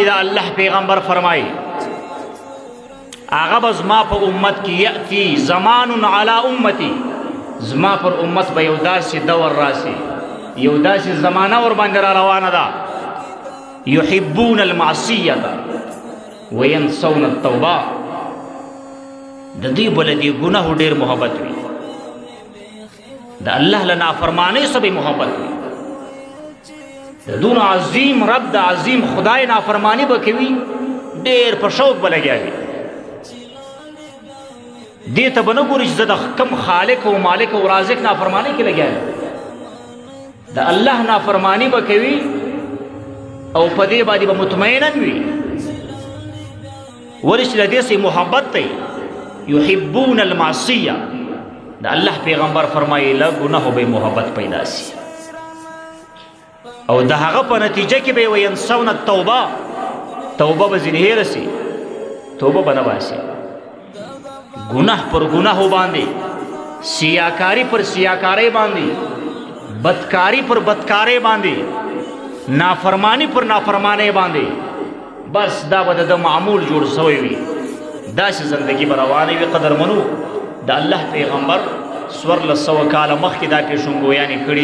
دا اللہ پیغمبر فرمائی آغا با زما پر امت کی یأتی زمان علی امتی زما پر امت با یودا سی دور راسی یودا سی زمانہ اور باندر روانا دا یحبون المعصیتا وینسون التوبہ دا دی بلدی گناہ دیر محبت وی دا اللہ لنا فرمانے سبی محبت وی دون عظیم رب دا عظیم خدای نافرمانی بکوی دیر پر شوق بلگیا وی دیتا بنگوری زدہ کم خالق و مالک و رازق نافرمانی کی لگیا وی دا اللہ نافرمانی بکوی او پدی بادی با مطمئنن وی ورش لدی سے محبت تی یحبون المعصیہ دا اللہ پیغمبر فرمائی لگناہ بے محبت پیدا سی او دا هغه په نتیجه کې به وینسون التوبه توبه به ځینې هېره سي توبه به نه باسي ګناه پر ګناهو باندې سیاکاري پر سیاکارۍ باندې بدکاري پر بدکارۍ باندې نافرمانی پر نافرمانۍ باندې بس دا به د معمول جوړ سوی وي داسې زندگی به روانې وي قدرمنو د الله پیغمبر 1400 کاله مخکې دا پیشنګویانې کړي دي